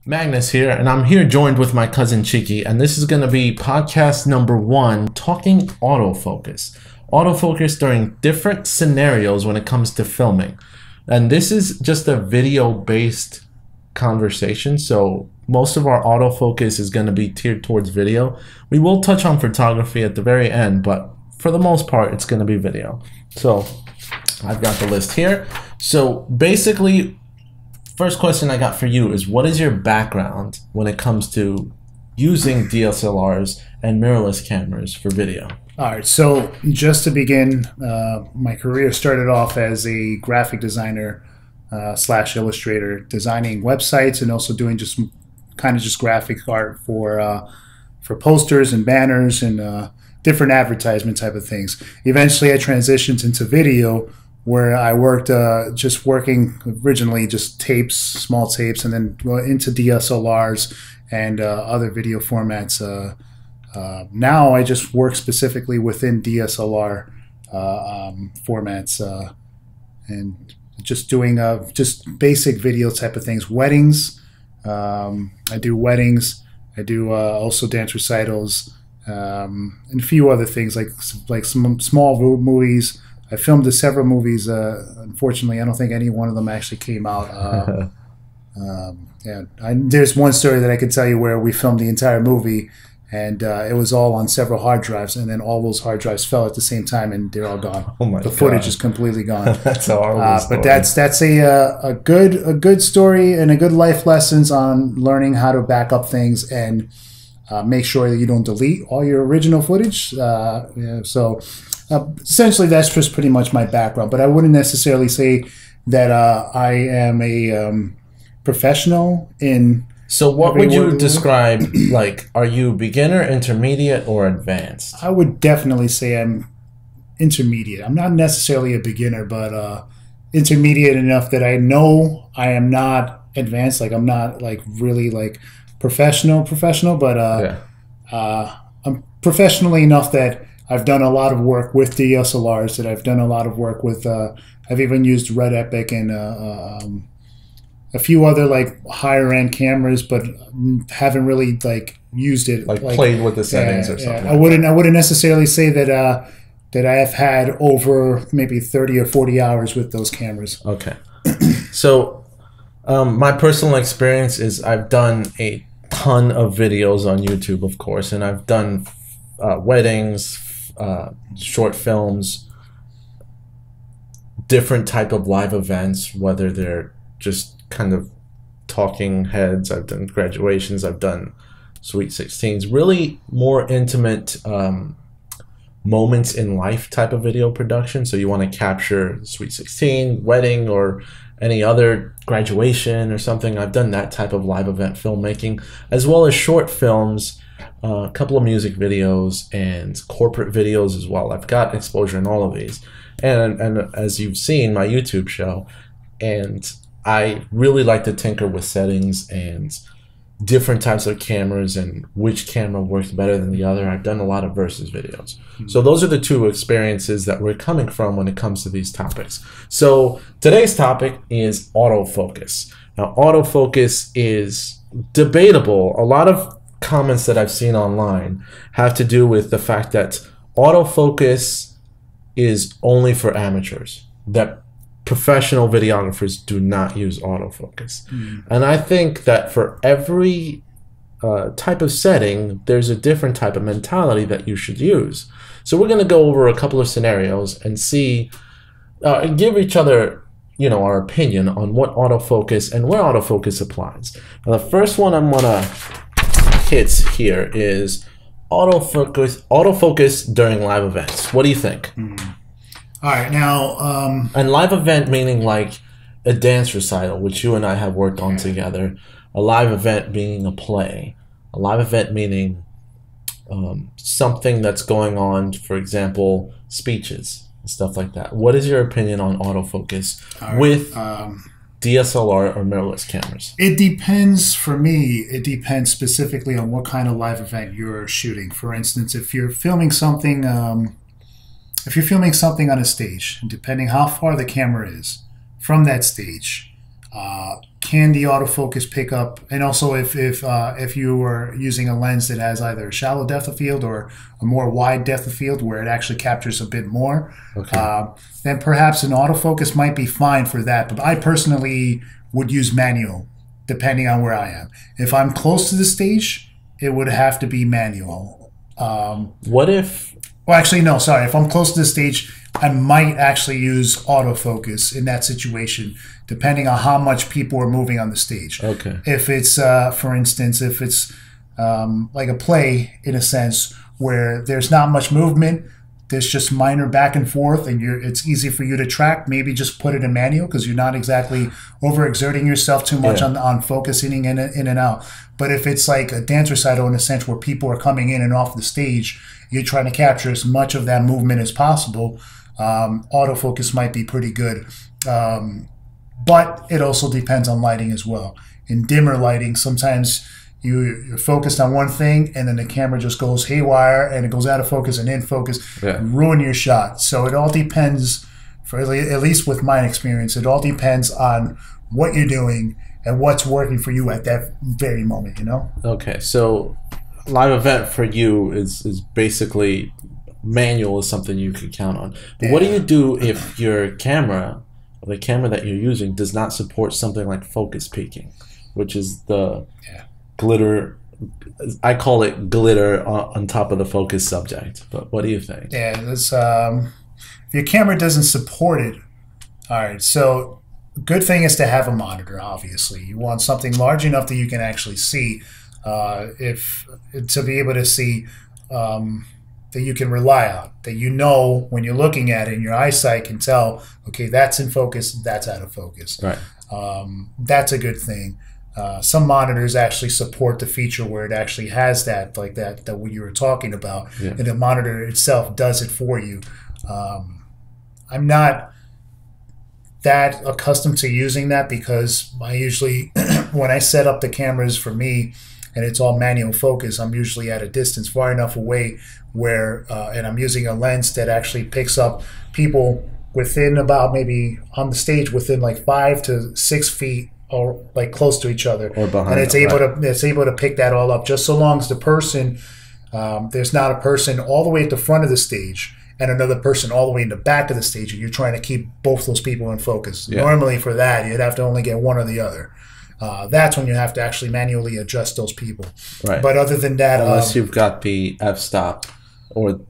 Magnus here, and I'm here joined with my cousin Cheeky, and this is going to be podcast number 1, talking autofocus. Autofocus during different scenarios when it comes to filming. And this is just a video-based conversation, so most of our autofocus is going to be tiered towards video. We will touch on photography at the very end, but for the most part, it's going to be video. So I've got the list here. So basically, first question I got for you is, what is your background when it comes to using DSLRs and mirrorless cameras for video? All right, so just to begin, my career started off as a graphic designer slash illustrator, designing websites and also doing just graphic art for posters and banners and different advertisement type of things. Eventually, I transitioned into video, where I worked working originally just tapes, small tapes, and then into DSLRs and other video formats. Now I just work specifically within DSLR formats and just doing just basic video type of things. Weddings, I do weddings. I do also dance recitals and a few other things like some small movies. I filmed several movies. Unfortunately, I don't think any one of them actually came out. There's one story that I could tell you where we filmed the entire movie, and it was all on several hard drives, and then all those hard drives fell at the same time, and they're all gone. Oh my God. The footage is completely gone. That's a horrible story. But that's a good story and a good life lessons on learning how to back up things and make sure that you don't delete all your original footage. Essentially, that's just pretty much my background, but I wouldn't necessarily say that I am a professional in. So what would you describe, like, are you beginner, intermediate, or advanced? I would definitely say I'm intermediate. I'm not necessarily a beginner, but intermediate enough that I know I am not advanced. Like, I'm not like really like professional, but I'm professionally enough that I've done a lot of work with DSLRs, that I've done a lot of work with, I've even used Red Epic and a few other like higher end cameras, but haven't really like used it. Like played with the settings or something. I wouldn't necessarily say that I have had over maybe 30 or 40 hours with those cameras. Okay. So my personal experience is I've done a ton of videos on YouTube, of course, and I've done weddings, short films, different type of live events, whether they're just kind of talking heads. I've done graduations, I've done Sweet 16s, really more intimate moments in life type of video production. So you want to capture Sweet 16, wedding, or any other graduation or something. I've done that type of live event filmmaking, as well as short films, a couple of music videos, and corporate videos as well. I've got exposure in all of these, and as you've seen my YouTube show, and I really like to tinker with settings and different types of cameras and which camera works better than the other. I've done a lot of versus videos. So those are the two experiences that we're coming from when it comes to these topics. So today's topic is autofocus. Now, autofocus is debatable. A lot of comments that I've seen online have to do with the fact that autofocus is only for amateurs, that professional videographers do not use autofocus. And I think that for every type of setting, there's a different type of mentality that you should use. So we're going to go over a couple of scenarios and see, and give each other, our opinion on what autofocus and where autofocus applies. Now, the first one I'm going to hit here is autofocus during live events. What do you think? All right, now... and live event meaning like a dance recital, which you and I have worked on together. A live event meaning a play. A live event meaning something that's going on, for example, speeches and stuff like that. What is your opinion on autofocus with DSLR or mirrorless cameras? It depends. For me, it depends specifically on what kind of live event you're shooting. For instance, if you're filming something... if you're filming something on a stage, and depending how far the camera is from that stage, Can the autofocus pick up? And also, if you were using a lens that has either a shallow depth of field or a more wide depth of field, where it actually captures a bit more, then perhaps an autofocus might be fine for that. But I personally would use manual, depending on where I am. If I'm close to the stage, it would have to be manual. What if? Well, actually, no. Sorry. If I'm close to the stage, I might actually use autofocus in that situation, depending on how much people are moving on the stage. Okay. If it's, for instance, if it's like a play in a sense where there's not much movement, there's just minor back and forth, and it's easy for you to track. Maybe just put it in manual because you're not exactly overexerting yourself too much on focusing in and out. But if it's like a dance recital in a sense where people are coming in and off the stage, you're trying to capture as much of that movement as possible. Autofocus might be pretty good, but it also depends on lighting as well. In dimmer lighting, sometimes you're focused on one thing and then the camera just goes haywire and it goes out of focus and in focus, ruin your shot. So it all depends, for at least with my experience, it all depends on what you're doing and what's working for you at that very moment, you know? Okay, so live event for you is basically manual is something you can count on. But what do you do if your camera, the camera that you're using, does not support something like focus peaking, which is the glitter? I call it glitter on top of the focus subject. But what do you think? Yeah, this, if your camera doesn't support it, all right, so good thing is to have a monitor, obviously. You want something large enough that you can actually see, to be able to see that you can rely on, that you know when you're looking at it and your eyesight can tell, okay, that's in focus, that's out of focus. Right. That's a good thing. Some monitors actually support the feature where it actually has that, like that what you were talking about, and the monitor itself does it for you. I'm not that accustomed to using that because I usually, when I set up the cameras for me, and it's all manual focus, I'm usually at a distance far enough away where, and I'm using a lens that actually picks up people within about maybe on the stage within like 5 to 6 feet or like close to each other, or behind, and it's able to pick that all up just so long as the person, there's not a person all the way at the front of the stage and another person all the way in the back of the stage, and you're trying to keep both those people in focus. Normally for that, you'd have to only get one or the other. That's when you have to actually manually adjust those people. Right. But other than that, unless you've got the f-stop or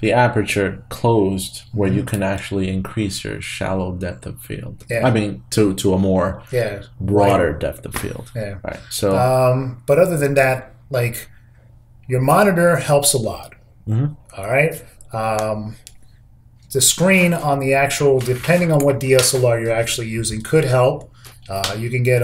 the aperture closed where you can actually increase your shallow depth of field. I mean, to a more broader depth of field. Right. So, but other than that, like your monitor helps a lot. All right. The screen on the actual, depending on what DSLR you're actually using, could help. You can get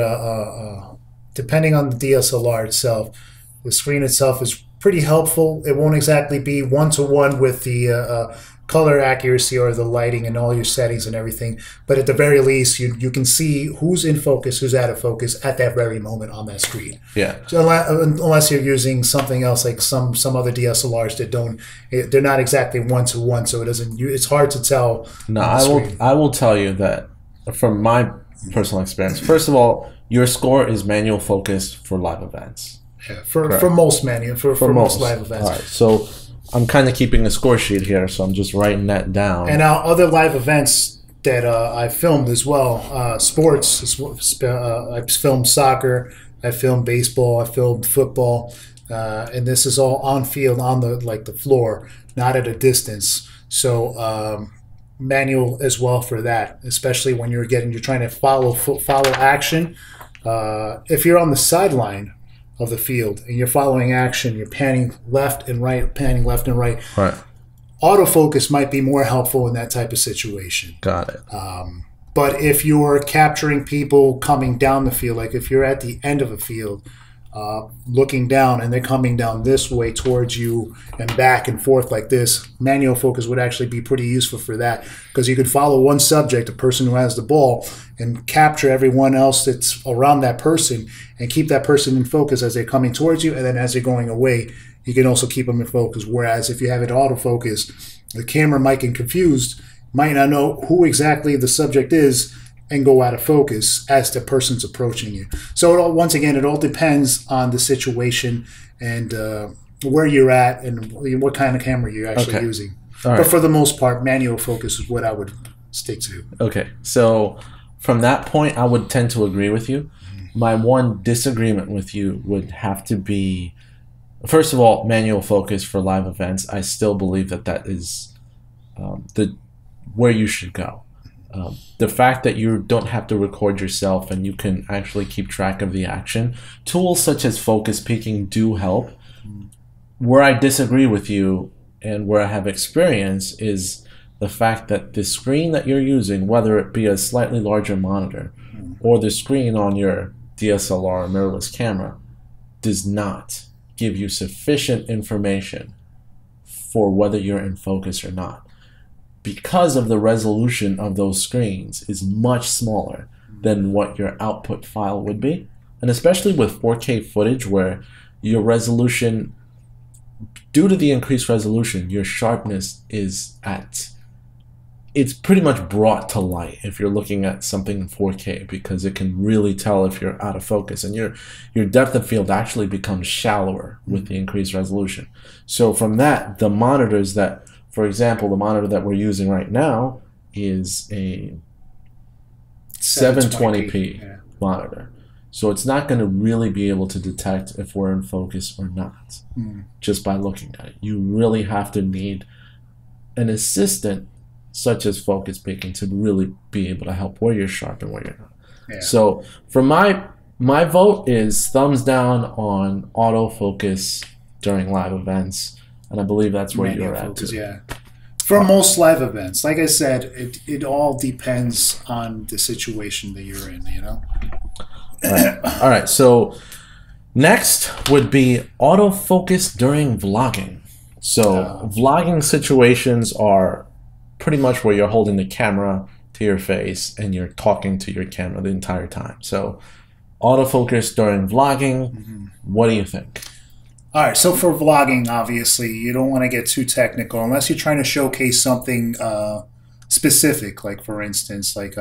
depending on the DSLR itself, the screen itself is pretty helpful. It won't exactly be one-to-one with the color accuracy or the lighting and all your settings and everything, but at the very least, you can see who's in focus, who's out of focus at that very moment on that screen. So unless you're using something else like some other DSLRs that don't, they're not exactly one-to-one, so it's hard to tell. No, I will tell you that from my personal experience. First of all, your score is manual focus for live events. For most manual, for most live events. All right, so I'm kind of keeping a score sheet here, so I'm just writing that down. And now other live events that I filmed as well, sports. I filmed soccer, I filmed baseball, I filmed football, and this is all on field, on the floor, not at a distance. So manual as well for that, especially when you're trying to follow action. If you're on the sideline of the field and you're following action, you're panning left and right, Right. Autofocus might be more helpful in that type of situation. Got it. But if you're capturing people coming down the field, like if you're at the end of a field, looking down and they're coming down this way towards you and back and forth like this, manual focus would actually be pretty useful for that, because you could follow one subject, a person who has the ball, and capture everyone else that's around that person and keep that person in focus as they're coming towards you, and then as they're going away, you can also keep them in focus. Whereas if you have it autofocus, the camera might get confused, might not know who exactly the subject is, and go out of focus as the person's approaching you. So once again, it all depends on the situation and where you're at and what kind of camera you're actually using. But for the most part, manual focus is what I would stick to. Okay, so from that point, I would tend to agree with you. My one disagreement with you would have to be, first of all, manual focus for live events. I still believe that is where you should go. The fact that you don't have to record yourself and you can actually keep track of the action. Tools such as focus peaking do help. Where I disagree with you and where I have experience is the fact that the screen that you're using, whether it be a slightly larger monitor or the screen on your DSLR or mirrorless camera, does not give you sufficient information for whether you're in focus or not. Because of the resolution of those screens is much smaller than what your output file would be. And especially with 4K footage where your resolution, due to the increased resolution, your sharpness is it's pretty much brought to light if you're looking at something in 4K, because it can really tell if you're out of focus, and your depth of field actually becomes shallower with the increased resolution. So from that, the monitors that, for example, the monitor that we're using right now is a 720p monitor. So it's not going to really be able to detect if we're in focus or not just by looking at it. You really have to need an assistant such as focus peaking to really be able to help where you're sharp and where you're not. Yeah. So for my vote is thumbs down on autofocus during live events, and I believe that's where you're at too. Yeah. For most live events, like I said, it all depends on the situation that you're in, you know? All right, so next would be autofocus during vlogging. So vlogging situations are pretty much where you're holding the camera to your face and you're talking to your camera the entire time. So autofocus during vlogging, what do you think? All right, so for vlogging, obviously, you don't want to get too technical unless you're trying to showcase something specific. Like, for instance, like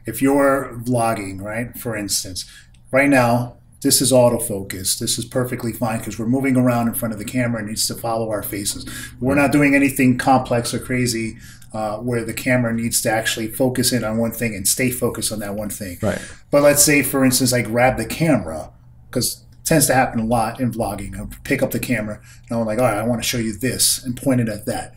if you're vlogging, right, for instance, right now, this is autofocus. This is perfectly fine because we're moving around in front of the camera. It needs to follow our faces. We're not doing anything complex or crazy where the camera needs to actually focus in on one thing and stay focused on that one thing. Right. But let's say, for instance, I grab the camera, because it tends to happen a lot in vlogging. I'll pick up the camera and I'm like, all right, I want to show you this, and point it at that.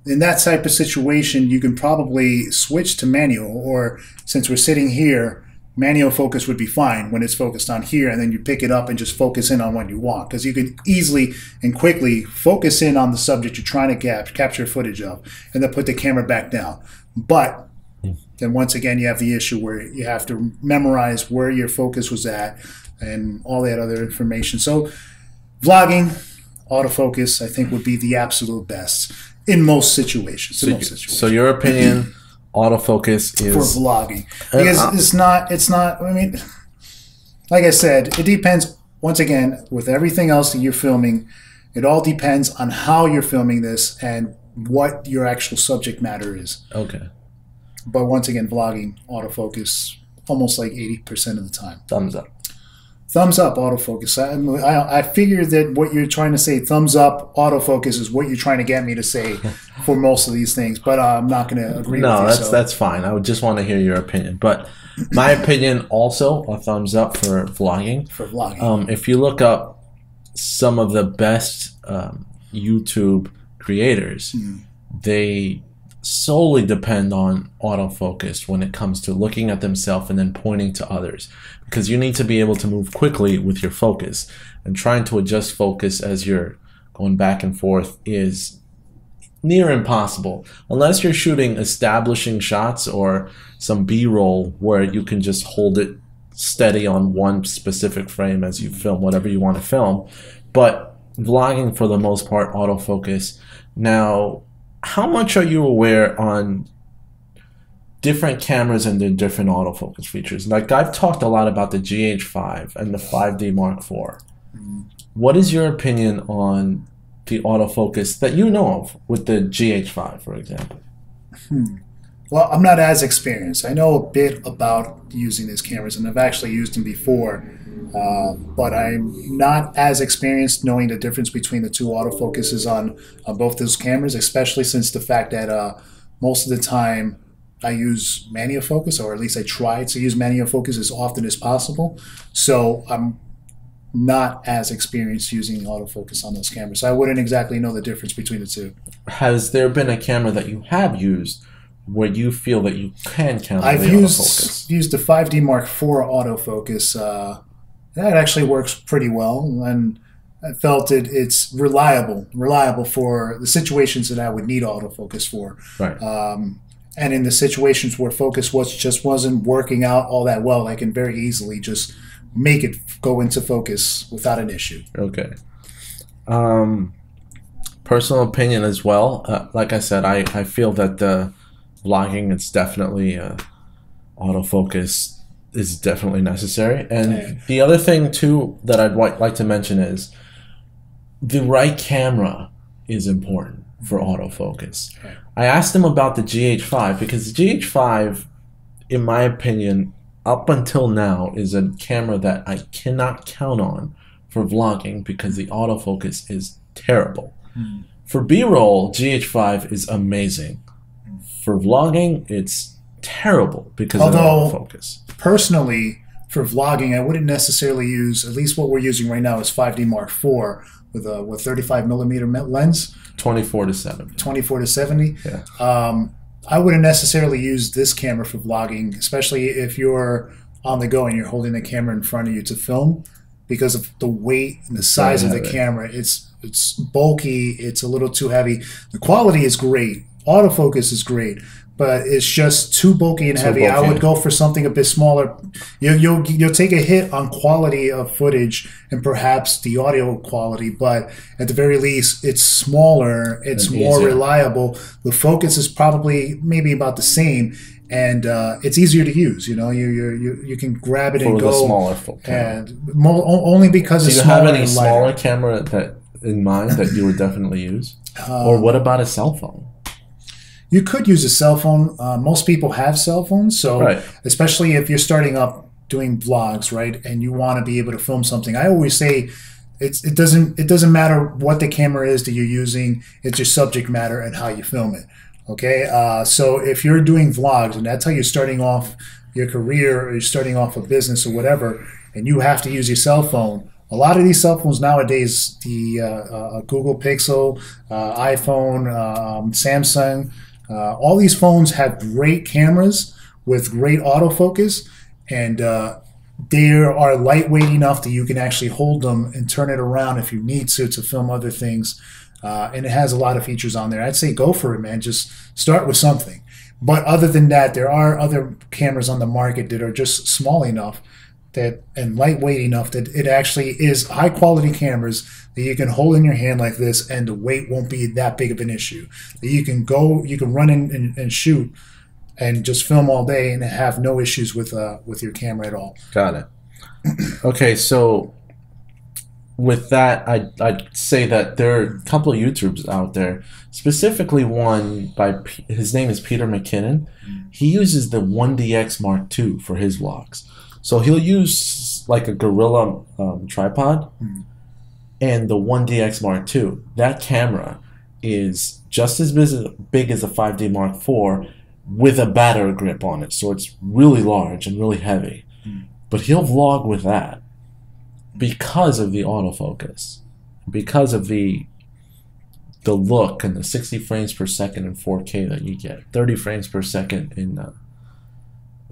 In that type of situation, you can probably switch to manual, or since we're sitting here, manual focus would be fine when it's focused on here, and then you pick it up and just focus in on what you want, because you can easily and quickly focus in on the subject you're trying to capture footage of, and then put the camera back down. But then once again, you have the issue where you have to memorize where your focus was at and all that other information. So vlogging, autofocus, I think would be the absolute best in most situations. So your opinion, autofocus is for vlogging, because it's not. I mean, like I said, it depends. Once again, with everything else that you're filming, it all depends on how you're filming this and what your actual subject matter is. Okay. But once again, vlogging, autofocus, almost like 80% of the time. Thumbs up. Thumbs up, autofocus. I figured that what you're trying to say, thumbs up, autofocus, is what you're trying to get me to say for most of these things. But I'm not going to agree with you. No, that's fine. I would just want to hear your opinion. But my opinion also, a thumbs up for vlogging. For vlogging. If you look up some of the best YouTube creators, they solely depend on autofocus when it comes to looking at themselves and then pointing to others, because you need to be able to move quickly with your focus, and trying to adjust focus as you're going back and forth is near impossible unless you're shooting establishing shots or some B-roll where you can just hold it steady on one specific frame as you film whatever you want to film. But vlogging, for the most part, autofocus. Now, how much are you aware on different cameras and the different autofocus features? Like, I've talked a lot about the GH5 and the 5D Mark IV. What is your opinion on the autofocus that you know of with the GH5, for example? Well, I'm not as experienced. I know a bit about using these cameras, and I've actually used them before, but I'm not as experienced knowing the difference between the two autofocuses on both those cameras, especially since the fact that most of the time I use manual focus, or at least I try to use manual focus as often as possible. So I'm not as experienced using autofocus on those cameras. So I wouldn't exactly know the difference between the two. Has there been a camera that you have used where you feel that you can count on I've the autofocus? used the 5D Mark IV autofocus. That actually works pretty well, and I felt it's reliable for the situations that I would need autofocus for. Right. And in the situations where focus wasn't working out all that well, I can very easily just make it go into focus without an issue. Okay. Personal opinion as well. Like I said, I feel that the vlogging, it's definitely autofocus is definitely necessary. And the other thing too that I'd like to mention is the right camera is important for autofocus. Okay. I asked him about the GH5 because the GH5, in my opinion, up until now, is a camera that I cannot count on for vlogging because the autofocus is terrible. For B-roll, GH5 is amazing. For vlogging, it's terrible because of the autofocus. Personally, for vlogging, I wouldn't necessarily use, at least what we're using right now is 5D Mark IV with a 35mm lens. 24 to 70. 24 to 70. Yeah. I wouldn't necessarily use this camera for vlogging, especially if you're on the go and you're holding the camera in front of you to film, because of the weight and the size of the camera. It's bulky. It's a little too heavy. The quality is great. Autofocus is great, but it's just too bulky and heavy. I would go for something a bit smaller. You'll take a hit on quality of footage and perhaps the audio quality, but at the very least, it's smaller. It's more reliable. The focus is probably maybe about the same, and it's easier to use. You know, you can grab it and go. For the smaller camera. And only because it's smaller. Do you have any smaller camera that in mind that you would definitely use, or what about a cell phone? You could use a cell phone. Most people have cell phones, so especially if you're starting up doing vlogs, right, and you want to be able to film something. I always say it doesn't matter what the camera is that you're using. It's your subject matter and how you film it. Okay, so if you're doing vlogs and that's how you're starting off your career, or you're starting off a business or whatever, and you have to use your cell phone. A lot of these cell phones nowadays, the Google Pixel, iPhone, Samsung. All these phones have great cameras with great autofocus, and they are lightweight enough that you can actually hold them and turn it around if you need to film other things. And it has a lot of features on there. I'd say go for it, man. Just start with something. But other than that, there are other cameras on the market that are just small enough and lightweight enough that it actually is high quality cameras that you can hold in your hand like this, and the weight won't be that big of an issue. That you can run in and shoot and just film all day and have no issues with your camera at all. Got it. Okay, so with that, I'd say that there are a couple of YouTubers out there, specifically one by his name is Peter McKinnon. He uses the 1DX Mark II for his vlogs. So he'll use like a Gorilla tripod and the 1DX Mark II. That camera is just as big as a 5D Mark IV with a battery grip on it. So it's really large and really heavy. But he'll vlog with that because of the autofocus, because of the look and the 60 frames per second in 4K that you get, 30 frames per second in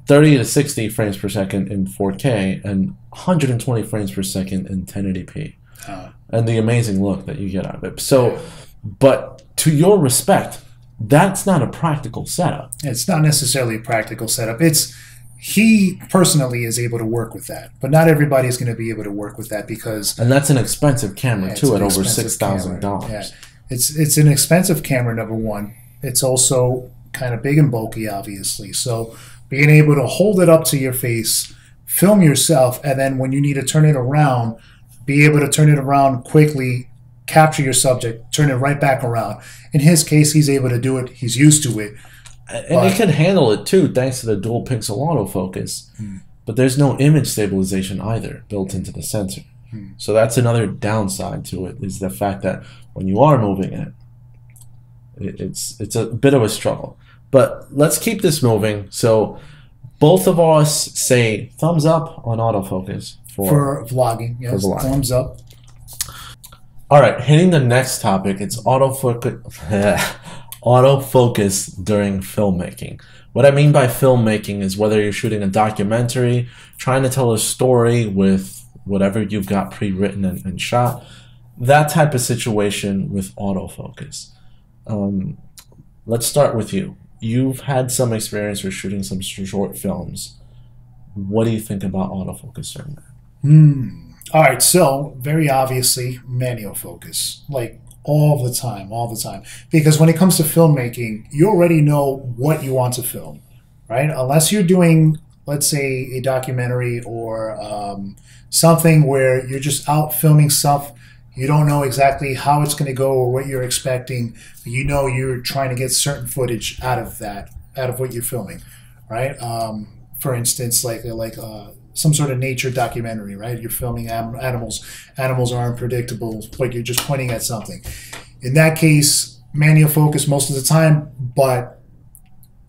30 to 60 frames per second in 4K, and 120 frames per second in 1080p, and the amazing look that you get out of it. So, but to your respect, that's not a practical setup. It's not necessarily a practical setup. He personally is able to work with that, but not everybody is going to be able to work with that because... And that's an expensive camera, too, at over $6,000. Yeah. It's an expensive camera, number one. It's also kind of big and bulky, obviously. So being able to hold it up to your face, film yourself, and then when you need to turn it around, be able to turn it around quickly, capture your subject, turn it right back around. In his case, he's able to do it. He's used to it. And it can handle it too, thanks to the dual pixel autofocus. But there's no image stabilization either built into the sensor. So that's another downside to it, is the fact that when you are moving it, it's a bit of a struggle. But let's keep this moving. So both of us say thumbs up on autofocus for vlogging. Yes, for vlogging. Thumbs up. All right, hitting the next topic. It's autofocus during filmmaking. What I mean by filmmaking is whether you're shooting a documentary, trying to tell a story with whatever you've got pre-written and shot, that type of situation with autofocus. Let's start with you. You've had some experience with shooting some short films. What do you think about autofocus during that? All right, so very obviously manual focus, like all the time. Because when it comes to filmmaking, you already know what you want to film, right? Unless you're doing, let's say, a documentary or something where you're just out filming stuff. You don't know exactly how it's going to go or what you're expecting. You know you're trying to get certain footage out of what you're filming, right? For instance, like some sort of nature documentary, right? You're filming animals. Animals are unpredictable, but you're just pointing at something. In that case, manual focus most of the time, but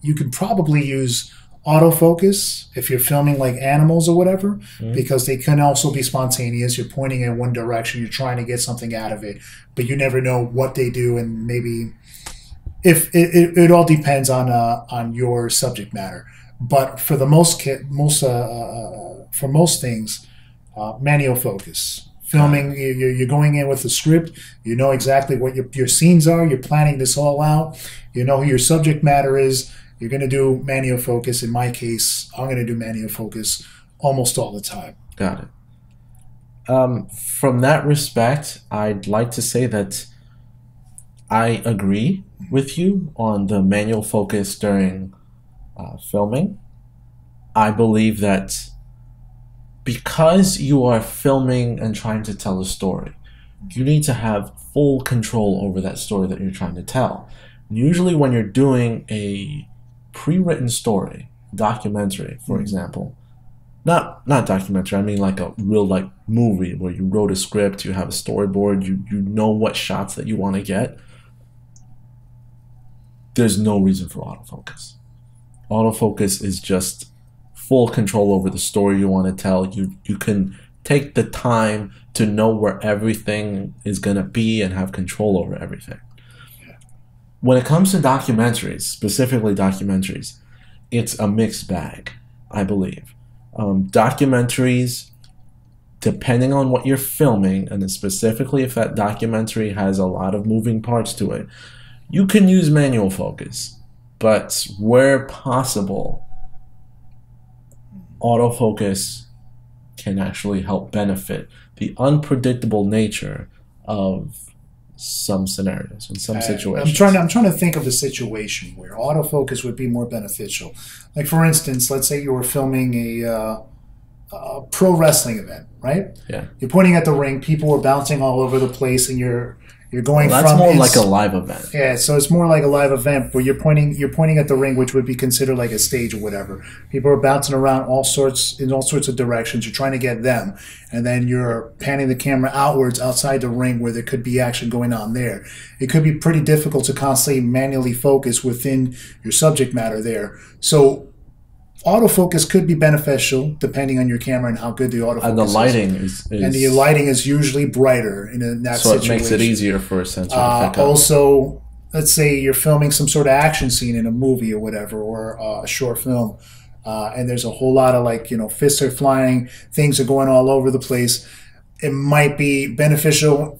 you could probably use autofocus if you're filming like animals or whatever, because they can also be spontaneous. You're pointing in one direction, you're trying to get something out of it, but you never know what they do, and maybe if it all depends on your subject matter. But for the most things, manual focus. Filming, you're going in with a script. You know exactly what your scenes are. You're planning this all out. You know who your subject matter is. You're going to do manual focus. In my case, I'm going to do manual focus almost all the time. Got it. From that respect, I'd like to say that I agree with you on the manual focus during filming. I believe that because you are filming and trying to tell a story, you need to have full control over that story that you're trying to tell. And usually when you're doing a pre-written story, documentary, for example, not documentary, I mean like a real like movie where you wrote a script, you have a storyboard, you know what shots that you want to get, there's no reason for autofocus. Autofocus is just full control over the story you want to tell. You can take the time to know where everything is going to be and have control over everything. When it comes to documentaries, specifically documentaries, it's a mixed bag, I believe. Documentaries, depending on what you're filming, and specifically if that documentary has a lot of moving parts to it, you can use manual focus. But where possible, autofocus can actually help benefit the unpredictable nature of some scenarios and some situations. I'm trying to think of a situation where autofocus would be more beneficial. Like for instance, let's say you were filming a pro wrestling event, right? Yeah. You're pointing at the ring, people are bouncing all over the place, and you're going well, that's more like a live event. Yeah, so it's more like a live event where you're pointing at the ring, which would be considered like a stage or whatever. People are bouncing around in all sorts of directions. You're trying to get them, and then you're panning the camera outwards outside the ring where there could be action going on there. It could be pretty difficult to constantly manually focus within your subject matter there. So autofocus could be beneficial depending on your camera and how good the autofocus is. And the lighting is and the lighting is usually brighter in that situation. So it makes it easier for a sensor to pick up. Also, let's say you're filming some sort of action scene in a movie or whatever, or a short film, and there's a whole lot of fists are flying, things are going all over the place. It might be beneficial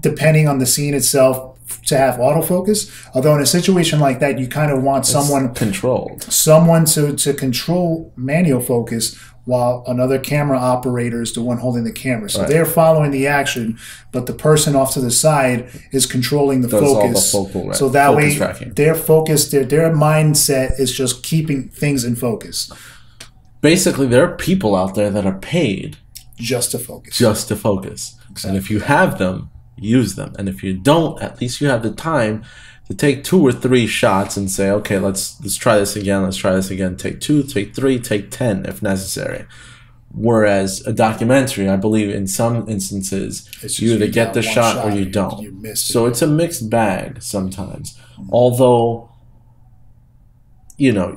depending on the scene itself to have autofocus, although in a situation like that you kind of want someone to control manual focus while another camera operator is the one holding the camera. So they're following the action, but the person off to the side is controlling the focus. So that way their focus, their mindset is just keeping things in focus. Basically, there are people out there that are paid just to focus. Exactly. And if you have them, use them. And if you don't, at least you have the time to take 2 or 3 shots and say, okay, let's try this again, let's try this again, take 2, take 3, take 10 if necessary. Whereas a documentary, I believe in some instances, you either get the shot or you don't. So it's a mixed bag sometimes. Although, you know,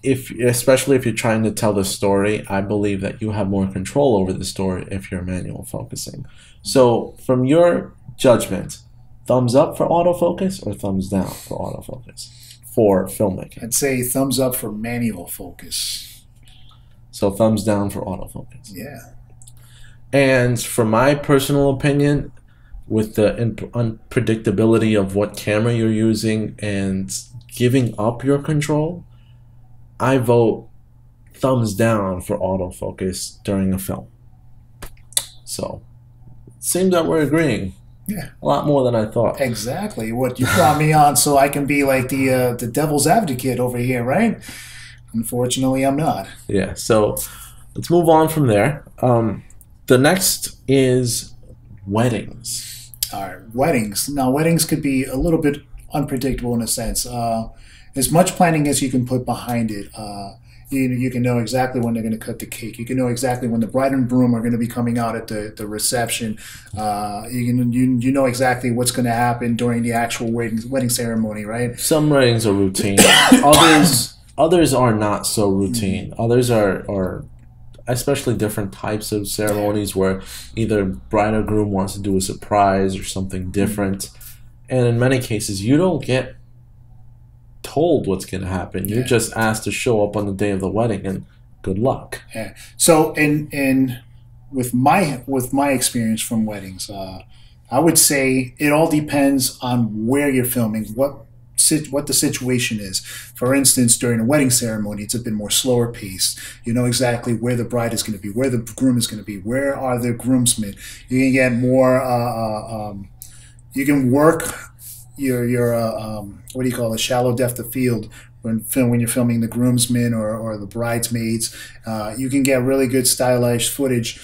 especially if you're trying to tell the story, I believe that you have more control over the story if you're manual focusing. So from your judgment, thumbs up for autofocus or thumbs down for autofocus for filmmaking? I'd say thumbs up for manual focus. So thumbs down for autofocus. Yeah. And for my personal opinion, with the unpredictability of what camera you're using and giving up your control, I vote thumbs down for autofocus during a film. So it seems that we're agreeing. Yeah. A lot more than I thought. Exactly. What you brought me on so I can be like the devil's advocate over here, right? Unfortunately, I'm not. Yeah, so let's move on from there. The next is weddings. All right, weddings. Now, weddings could be a little bit unpredictable in a sense. As much planning as you can put behind it, you can know exactly when they're going to cut the cake. You can know exactly when the bride and groom are going to be coming out at the reception. You know exactly what's going to happen during the actual wedding ceremony, right? Some weddings are routine. Others are not so routine. Others are especially different types of ceremonies where either bride or groom wants to do a surprise or something different. And in many cases, you don't get told what's going to happen. You're just asked to show up on the day of the wedding, and good luck. Yeah. So, with my experience from weddings, I would say it all depends on where you're filming, what the situation is. For instance, during a wedding ceremony, it's a bit more slower paced. You know exactly where the bride is going to be, where the groom is going to be, where are the groomsmen. You can get more. You can work your what do you call it? Shallow depth of field when you're filming the groomsmen or the bridesmaids. You can get really good stylized footage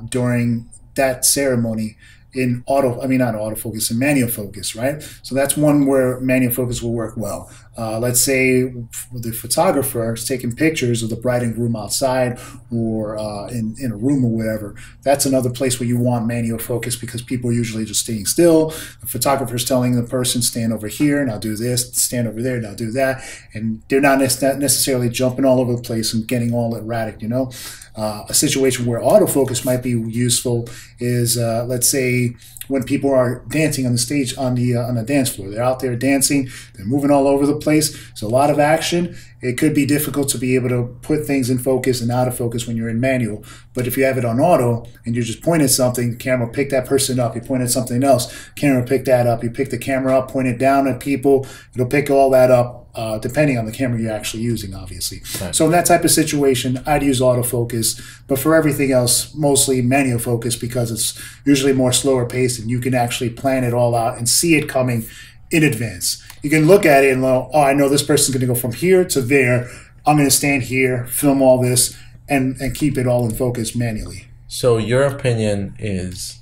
during that ceremony in autofocus and manual focus, right? So that's one where manual focus will work well. Let's say the photographer is taking pictures of the bride and groom outside or in a room or whatever. That's another place where you want manual focus because people are usually just staying still. The photographer's telling the person, stand over here, now do this, stand over there, now do that. And they're not necessarily jumping all over the place and getting all erratic, you know? A situation where autofocus might be useful is, let's say, when people are dancing on the stage on the dance floor. They're out there dancing, they're moving all over the place. It's a lot of action. It could be difficult to be able to put things in focus and out of focus when you're in manual. But if you have it on auto and you just point at something, the camera will pick that person up. You point at something else, camera will pick that up. You pick the camera up, point it down at people, it'll pick all that up. Depending on the camera you're actually using, obviously. Right. So in that type of situation, I'd use autofocus. But for everything else, mostly manual focus because it's usually more slower paced and you can actually plan it all out and see it coming in advance. You can look at it and go, oh, I know this person's going to go from here to there. I'm going to stand here, film all this, and keep it all in focus manually. So your opinion is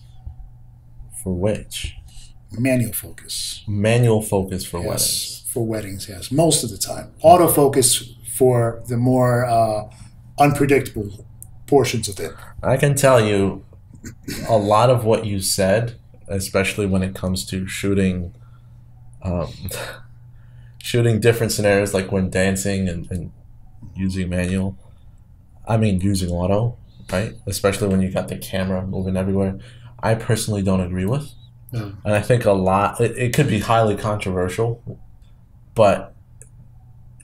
for which? Manual focus. Manual focus for yes. weddings. For weddings, yes, most of the time. Autofocus for the more unpredictable portions of it. I can tell you a lot of what you said, especially when it comes to shooting shooting different scenarios like when dancing and using manual. I mean using auto, right? Especially when you got the camera moving everywhere. I personally don't agree with. And I think a lot, it could be highly controversial, but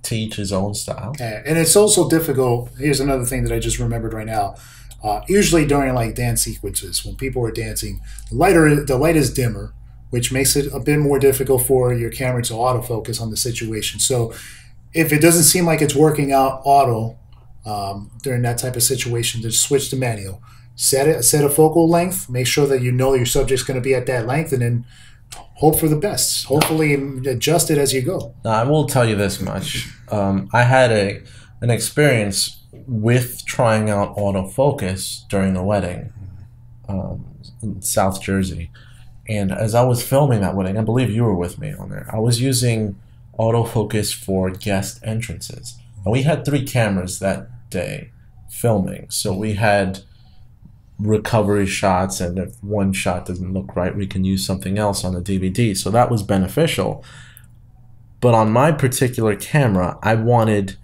to each his own style. Yeah, and it's also difficult. Here's another thing that I just remembered right now. Usually during like dance sequences, when people are dancing, the light is dimmer, which makes it a bit more difficult for your camera to autofocus on the situation. So if it doesn't seem like it's working out auto during that type of situation, just switch to manual. Set a focal length. Make sure that you know your subject's going to be at that length, and then hope for the best. Hopefully adjust it as you go. Now, I will tell you this much. I had an experience with trying out autofocus during a wedding in South Jersey. And as I was filming that wedding, I believe you were with me on there, I was using autofocus for guest entrances. And we had 3 cameras that day filming. So we had recovery shots, and if one shot doesn't look right, we can use something else on the DVD. So that was beneficial. But on my particular camera, I wanted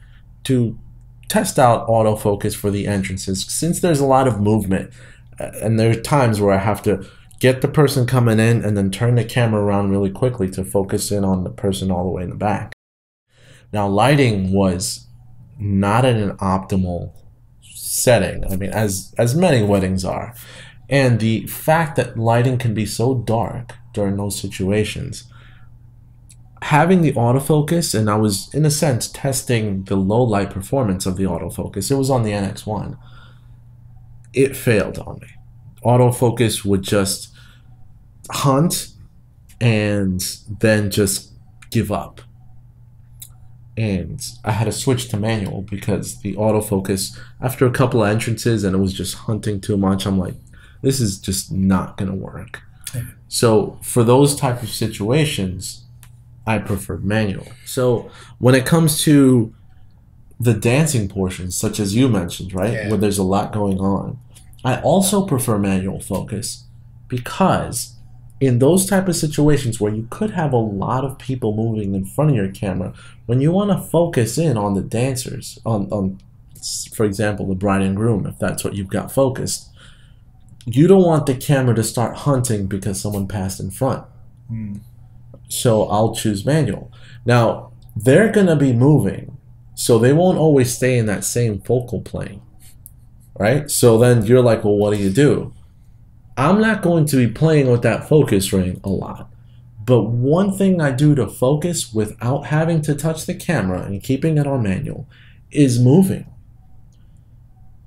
to test out autofocus for the entrances, since there's a lot of movement. And there are times where I have to get the person coming in and then turn the camera around really quickly to focus in on the person all the way in the back. Now, lighting was not in an optimal setting. I mean, as many weddings are. And the fact that lighting can be so dark during those situations, having the autofocus, and I was, in a sense, testing the low light performance of the autofocus. It was on the NX1. It failed on me. Autofocus would just hunt and then just give up. And I had to switch to manual because the autofocus, after a couple of entrances and it was just hunting too much, I'm like, this is just not going to work. So for those type of situations, I prefer manual. So when it comes to the dancing portions, such as you mentioned, right, where there's a lot going on, I also prefer manual focus, because in those type of situations where you could have a lot of people moving in front of your camera, when you want to focus in on the dancers, on for example, the bride and groom, if that's what you've got focused, you don't want the camera to start hunting because someone passed in front. So I'll choose manual. Now, they're going to be moving, so they won't always stay in that same focal plane, right? So then you're like, well, what do? I'm not going to be playing with that focus ring a lot. But one thing I do to focus without having to touch the camera and keeping it on manual is moving.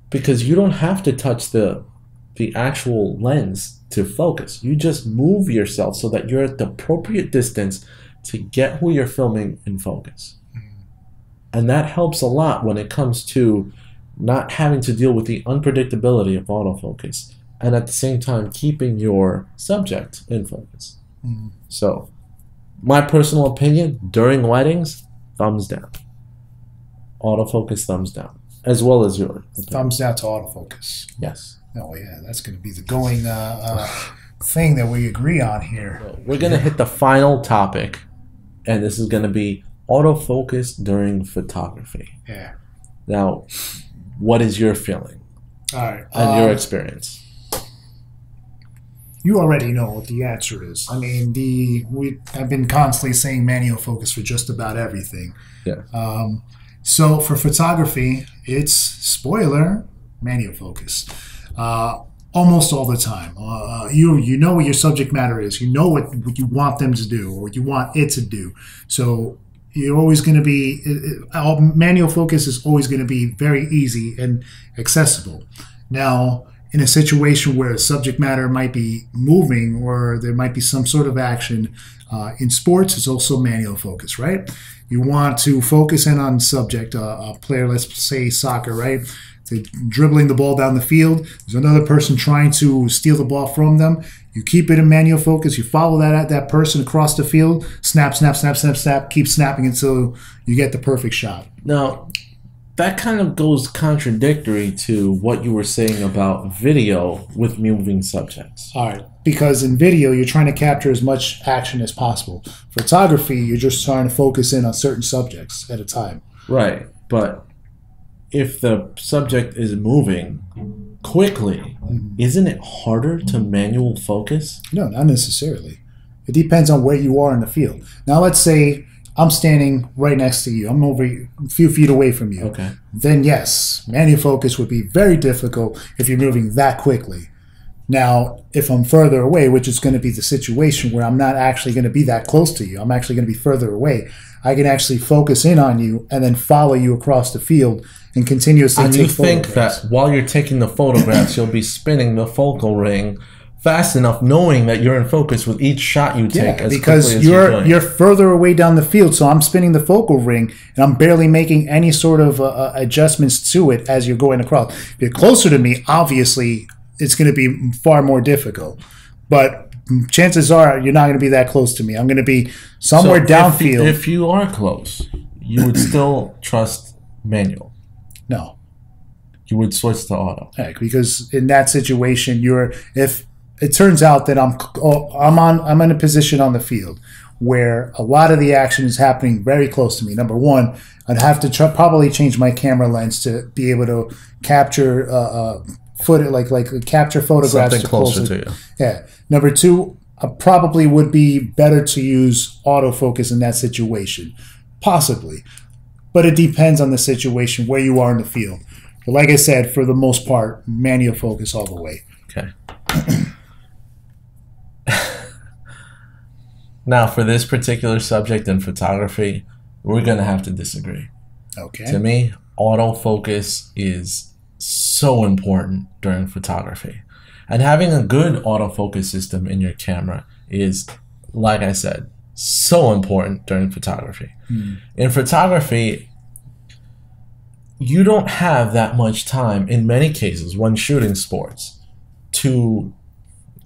Because you don't have to touch the actual lens to focus. You just move yourself so that you're at the appropriate distance to get who you're filming in focus. And that helps a lot when it comes to not having to deal with the unpredictability of autofocus, and at the same time keeping your subject in focus. So my personal opinion, during weddings, thumbs down. Autofocus, thumbs down. As well as your opinion. Thumbs down to autofocus. Yes. Oh yeah, that's going to be the going thing that we agree on here. We're going to hit the final topic, and this is going to be autofocus during photography. Yeah. Now, what is your feeling? All right. And your experience? You already know what the answer is. I mean, I've been constantly saying manual focus for just about everything. Yeah. So for photography, it's, spoiler, manual focus. Almost all the time. You know what your subject matter is. You know what you want them to do, or you want it to do. So you're always going to be, manual focus is always going to be very easy and accessible. Now, in a situation where a subject matter might be moving, or there might be some sort of action, in sports, it's also manual focus, right? You want to focus in on subject, a player, let's say soccer, right? They're dribbling the ball down the field. There's another person trying to steal the ball from them. You keep it in manual focus. You follow that person across the field. Snap, snap, snap, snap, snap. Keep snapping until you get the perfect shot. Now, that kind of goes contradictory to what you were saying about video with moving subjects. All right. Because in video, you're trying to capture as much action as possible. Photography, you're just trying to focus in on certain subjects at a time. Right. But if the subject is moving quickly, isn't it harder to manual focus? No, not necessarily. It depends on where you are in the field. Now, let's say I'm standing right next to you. I'm over a few feet away from you. Okay. Then yes, manual focus would be very difficult if you're moving that quickly. Now, if I'm further away, which is going to be the situation where I'm not actually going to be that close to you, I'm actually going to be further away, I can actually focus in on you and then follow you across the field and continuously take photographs. And you think that while you're taking the photographs, you'll be spinning the focal ring fast enough, knowing that you're in focus with each shot you take. Yeah, because you're further away down the field, so I'm spinning the focal ring and I'm barely making any sort of adjustments to it as you're going across. If you're closer to me, obviously it's going to be far more difficult. But chances are you're not going to be that close to me. I'm going to be somewhere downfield. If you are close, you would still trust manual. No. You would switch to auto. Right, because in that situation, if it turns out that I'm in a position on the field where a lot of the action is happening very close to me. Number one, I'd have to probably change my camera lens to be able to capture capture photographs something closer to you. Yeah. Number two, probably would be better to use autofocus in that situation, possibly, but it depends on the situation where you are in the field. But like I said, for the most part, manual focus all the way. Okay. Now, for this particular subject in photography, we're going to have to disagree. Okay. To me, autofocus is so important during photography. And having a good autofocus system in your camera is, like I said, so important during photography. In photography, you don't have that much time, in many cases, when shooting sports, to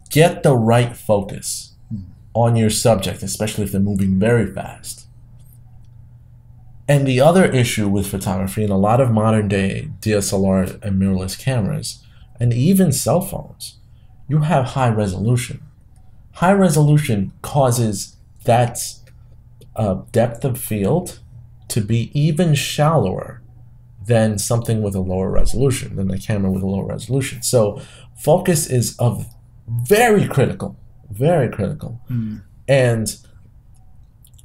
get the right focus on your subject, especially if they're moving very fast. And the other issue with photography in a lot of modern day DSLR and mirrorless cameras, and even cell phones, you have high resolution. High resolution causes that depth of field to be even shallower than something with a lower resolution, than a camera with a lower resolution. So focus is very critical. And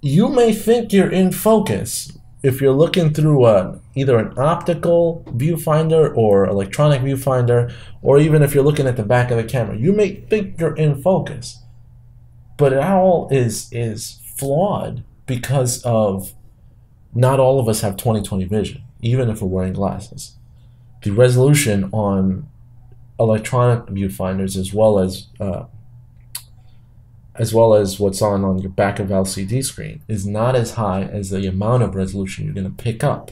you may think you're in focus if you're looking through either an optical viewfinder or electronic viewfinder, or even if you're looking at the back of the camera. You may think you're in focus, but it all is flawed because of not all of us have 20/20 vision, even if we're wearing glasses. The resolution on electronic viewfinders, as well as what's on your back of LCD screen, is not as high as the amount of resolution you're going to pick up.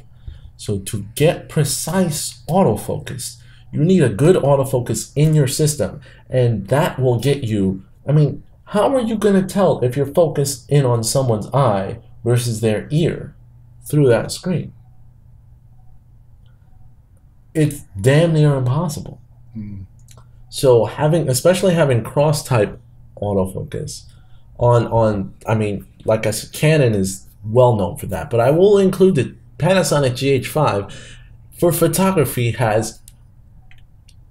So to get precise autofocus, you need a good autofocus in your system, and that will get you, how are you going to tell if you're focused in on someone's eye versus their ear through that screen? It's damn near impossible. So especially having cross-type autofocus like I said, Canon is well known for that, but I will include the Panasonic GH5 for photography has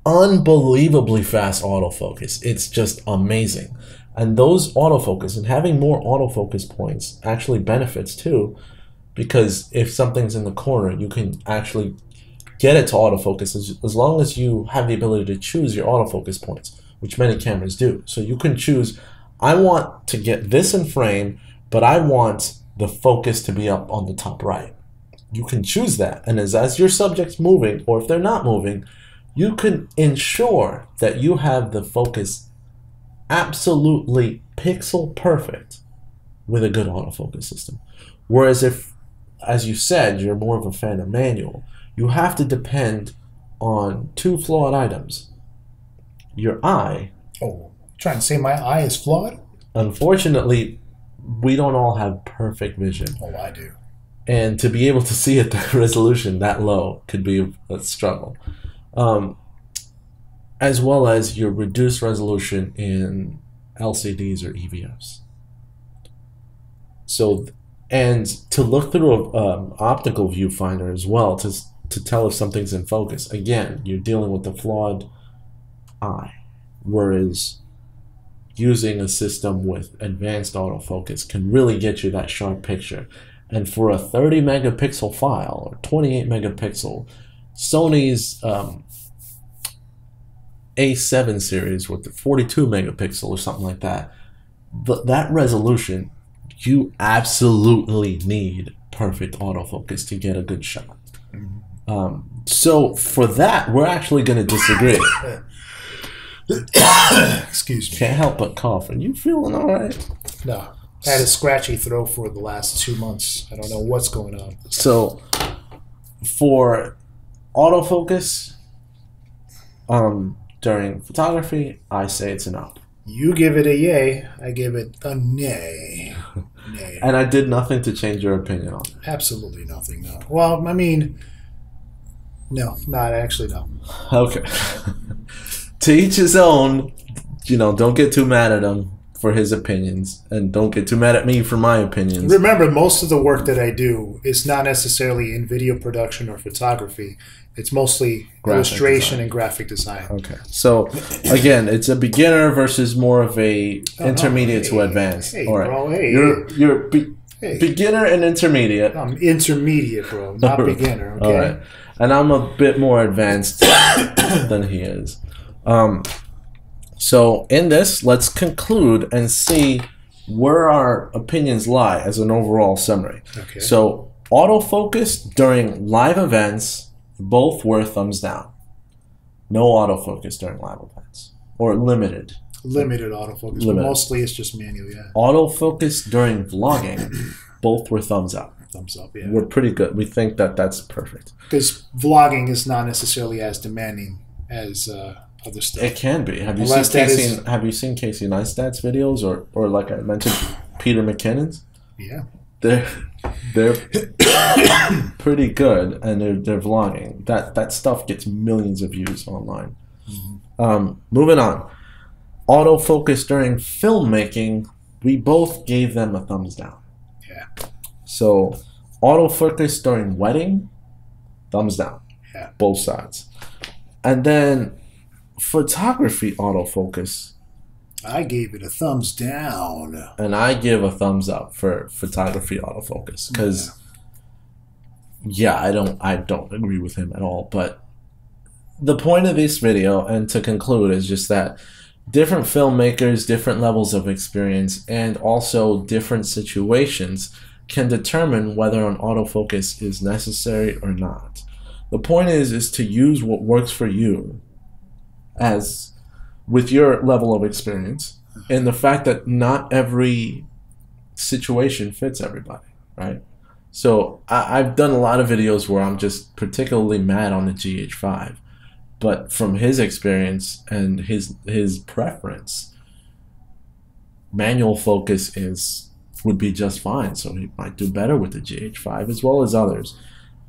unbelievably fast autofocus. It's just amazing. And those autofocus and having more autofocus points actually benefits too, because if something's in the corner, you can actually get it to autofocus as long as you have the ability to choose your autofocus points, which many cameras do. So you can choose, I want to get this in frame, but I want the focus to be up on the top right. You can choose that, and as your subject's moving, or if they're not moving, you can ensure that you have the focus absolutely pixel perfect with a good autofocus system. Whereas if, as you said, you're more of a fan of manual, you have to depend on two flawed items. Your eye. Oh, trying to say my eye is flawed? Unfortunately, we don't all have perfect vision. Oh, I do. And to be able to see at the resolution that low could be a struggle. As well as your reduced resolution in LCDs or EVFs. So, and to look through an optical viewfinder as well to tell if something's in focus. Again, you're dealing with the flawed eye, whereas using a system with advanced autofocus can really get you that sharp picture. And for a 30 megapixel file or 28 megapixel, Sony's A7 series with the 42 megapixel or something like that, that resolution, you absolutely need perfect autofocus to get a good shot. So for that, we're actually going to disagree. Excuse me. Can't help but cough. Are you feeling all right? No. I had a scratchy throat for the last 2 months. I don't know what's going on. So for autofocus, during photography, I say it's an up. You give it a yay, I give it a nay. Nay. And I did nothing to change your opinion on it. Absolutely nothing, no. Well, I mean, no, not actually, no. Okay. To each his own. You know, don't get too mad at him for his opinions, and don't get too mad at me for my opinions. Remember, most of the work that I do is not necessarily in video production or photography. It's mostly illustration and graphic design. Okay. So, again, it's a beginner versus more of a intermediate to advanced. Hey, all right. bro, hey. You're beginner and intermediate. I'm intermediate, bro, not beginner, okay? All right. And I'm a bit more advanced than he is. So in this, let's conclude and see where our opinions lie as an overall summary. Okay. So autofocus during live events, both were thumbs down. No autofocus during live events. Or limited. Limited autofocus. But mostly it's just manual, yeah. Autofocus during vlogging, both were thumbs up. Thumbs up, yeah. We're pretty good. We think that that's perfect. Because vlogging is not necessarily as demanding as other stuff. It can be. Have you seen Casey Neistat's videos or like I mentioned, Peter McKinnon's? Yeah. They're pretty good, and they're vlogging. That stuff gets millions of views online. Mm-hmm. Moving on. Autofocus during filmmaking, we both gave them a thumbs down. Yeah. So autofocus during wedding, thumbs down. Yeah. Both sides. And then photography autofocus, I gave it a thumbs down. And I give a thumbs up for photography autofocus because, I don't agree with him at all. But the point of this video, and to conclude, is just that different filmmakers, different levels of experience, and also different situations can determine whether an autofocus is necessary or not. The point is to use what works for you as with your level of experience, and the fact that not every situation fits everybody, right? So I've done a lot of videos where I'm just particularly mad on the GH5, but from his experience and his preference, manual focus would be just fine. So he might do better with the GH5 as well as others.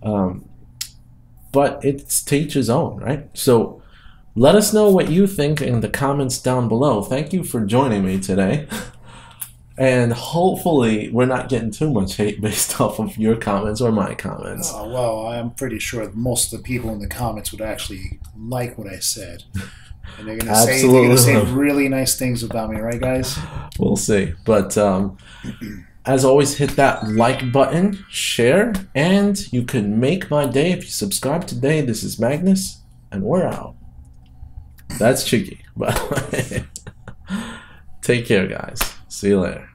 But it's to each his own, right? So let us know what you think in the comments down below. Thank you for joining me today. And hopefully we're not getting too much hate based off of your comments or my comments. Well, I'm pretty sure most of the people in the comments would actually like what I said. And they're going to say really nice things about me, right, guys? We'll see. But as always, hit that like button, share, and you can make my day if you subscribe today. This is Magnus, and we're out. That's cheeky, by the way. Take care, guys. See you later.